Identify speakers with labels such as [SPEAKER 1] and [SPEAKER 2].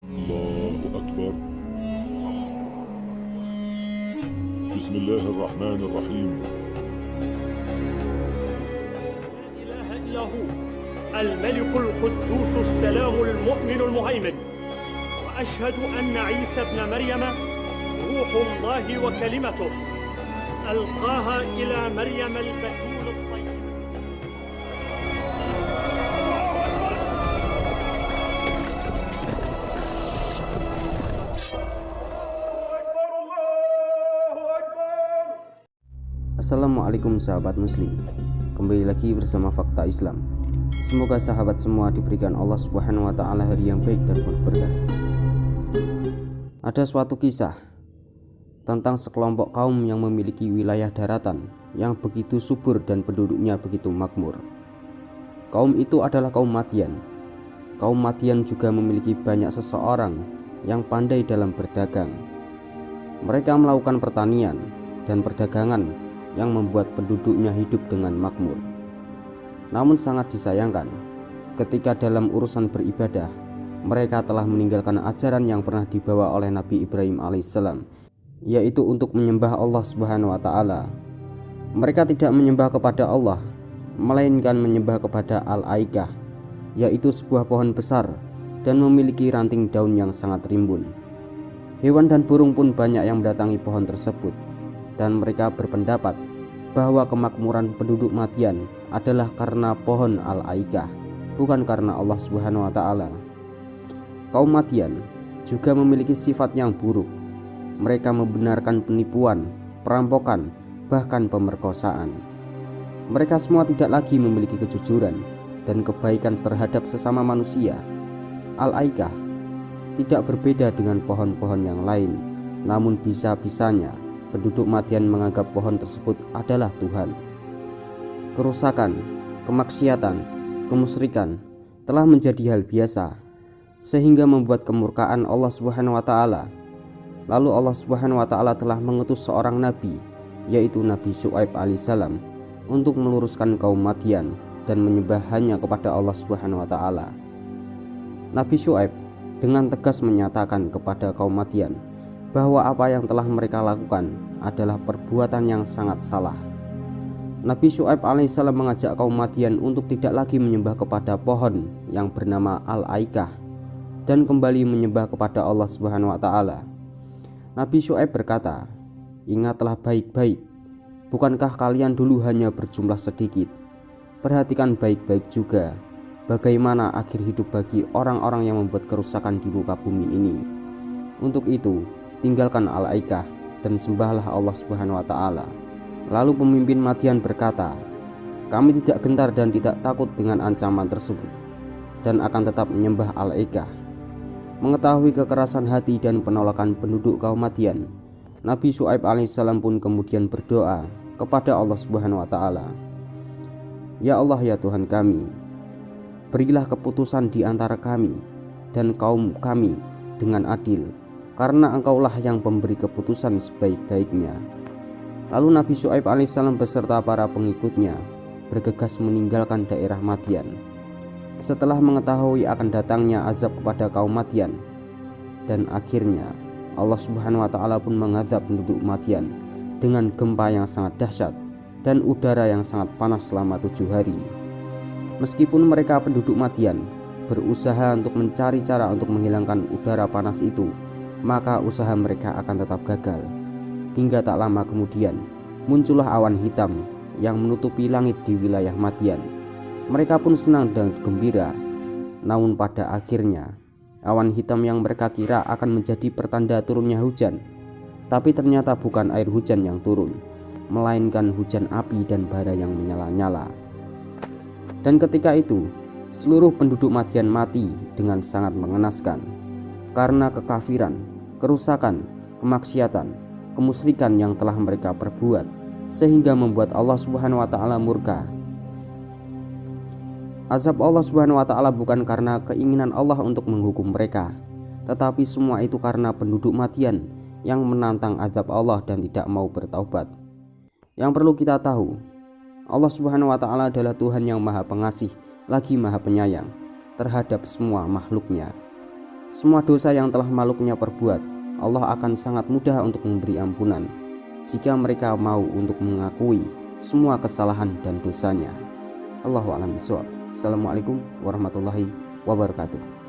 [SPEAKER 1] الله أكبر. بسم الله الرحمن الرحيم.
[SPEAKER 2] لا إله إلا هو الملك القدوس السلام المؤمن المهيمن، وأشهد أن عيسى ابن مريم روح الله وكلمته ألقاها إلى مريم البتول الطيبة.
[SPEAKER 3] Assalamualaikum sahabat muslim. Kembali lagi bersama Fakta Islam. Semoga sahabat semua diberikan Allah Subhanahu wa taala hari yang baik dan penuh berkah. Ada suatu kisah tentang sekelompok kaum yang memiliki wilayah daratan yang begitu subur dan penduduknya begitu makmur. Kaum itu adalah kaum Madyan. Kaum Madyan juga memiliki banyak seseorang yang pandai dalam berdagang. Mereka melakukan pertanian dan perdagangan yang membuat penduduknya hidup dengan makmur. Namun sangat disayangkan, ketika dalam urusan beribadah, mereka telah meninggalkan ajaran yang pernah dibawa oleh Nabi Ibrahim alaihissalam, yaitu untuk menyembah Allah Subhanahu wa taala. Mereka tidak menyembah kepada Allah, melainkan menyembah kepada Al-Aikah, yaitu sebuah pohon besar dan memiliki ranting daun yang sangat rimbun. Hewan dan burung pun banyak yang mendatangi pohon tersebut, dan mereka berpendapat bahwa kemakmuran penduduk Madyan adalah karena pohon Al-Aikah, bukan karena Allah Subhanahu wa taala. Kaum Madyan juga memiliki sifat yang buruk. Mereka membenarkan penipuan, perampokan, bahkan pemerkosaan. Mereka semua tidak lagi memiliki kejujuran dan kebaikan terhadap sesama manusia. Al-Aikah tidak berbeda dengan pohon-pohon yang lain, namun bisa-bisanya penduduk Madyan menganggap pohon tersebut adalah Tuhan. Kerusakan, kemaksiatan, kemusyrikan telah menjadi hal biasa, sehingga membuat kemurkaan Allah Subhanahu wa taala. Lalu Allah Subhanahu wa taala telah mengutus seorang nabi, yaitu Nabi Syuaib alaihissalam, untuk meluruskan kaum Madyan dan menyembah hanya kepada Allah Subhanahu wa taala. Nabi Syuaib dengan tegas menyatakan kepada kaum Madyan bahwa apa yang telah mereka lakukan adalah perbuatan yang sangat salah. Nabi Syuaib alaihissalam mengajak kaum Madyan untuk tidak lagi menyembah kepada pohon yang bernama Al-Aikah dan kembali menyembah kepada Allah Subhanahu wa taala. Nabi Syuaib berkata, "Ingatlah baik-baik, bukankah kalian dulu hanya berjumlah sedikit? Perhatikan baik-baik juga bagaimana akhir hidup bagi orang-orang yang membuat kerusakan di muka bumi ini. Untuk itu, tinggalkan Al-Aikah dan sembahlah Allah Subhanahu wa taala." Lalu pemimpin Madyan berkata, "Kami tidak gentar dan tidak takut dengan ancaman tersebut dan akan tetap menyembah Al-Aikah." Mengetahui kekerasan hati dan penolakan penduduk kaum Madyan, Nabi Syuaib alaihissalam pun kemudian berdoa kepada Allah Subhanahu wa taala, "Ya Allah, ya Tuhan kami, berilah keputusan di antara kami dan kaum kami dengan adil, karena Engkaulah yang pemberi keputusan sebaik-baiknya." Lalu Nabi Syuaib alaihissalam beserta para pengikutnya bergegas meninggalkan daerah Madyan. Setelah mengetahui akan datangnya azab kepada kaum Madyan, dan akhirnya Allah Subhanahu wa taala pun mengazab penduduk Madyan dengan gempa yang sangat dahsyat dan udara yang sangat panas selama 7 hari. Meskipun mereka penduduk Madyan berusaha untuk mencari cara untuk menghilangkan udara panas itu, maka usaha mereka akan tetap gagal. Hingga tak lama kemudian muncullah awan hitam yang menutupi langit di wilayah Madyan. Mereka pun senang dan gembira. Namun pada akhirnya awan hitam yang mereka kira akan menjadi pertanda turunnya hujan, tapi ternyata bukan air hujan yang turun, melainkan hujan api dan bara yang menyala-nyala. Dan ketika itu seluruh penduduk Madyan mati dengan sangat mengenaskan karena kekafiran, kerusakan, kemaksiatan, kemusyrikan yang telah mereka perbuat, sehingga membuat Allah Subhanahu wa taala murka. Azab Allah Subhanahu wa taala bukan karena keinginan Allah untuk menghukum mereka, tetapi semua itu karena penduduk Madyan yang menantang azab Allah dan tidak mau bertaubat. Yang perlu kita tahu, Allah Subhanahu wa taala adalah Tuhan yang Maha Pengasih lagi Maha Penyayang terhadap semua makhluknya. Semua dosa yang telah makhluknya perbuat, Allah akan sangat mudah untuk memberi ampunan jika mereka mau untuk mengakui semua kesalahan dan dosanya. Allahu a'lam bishawab. Assalamualaikum warahmatullahi wabarakatuh.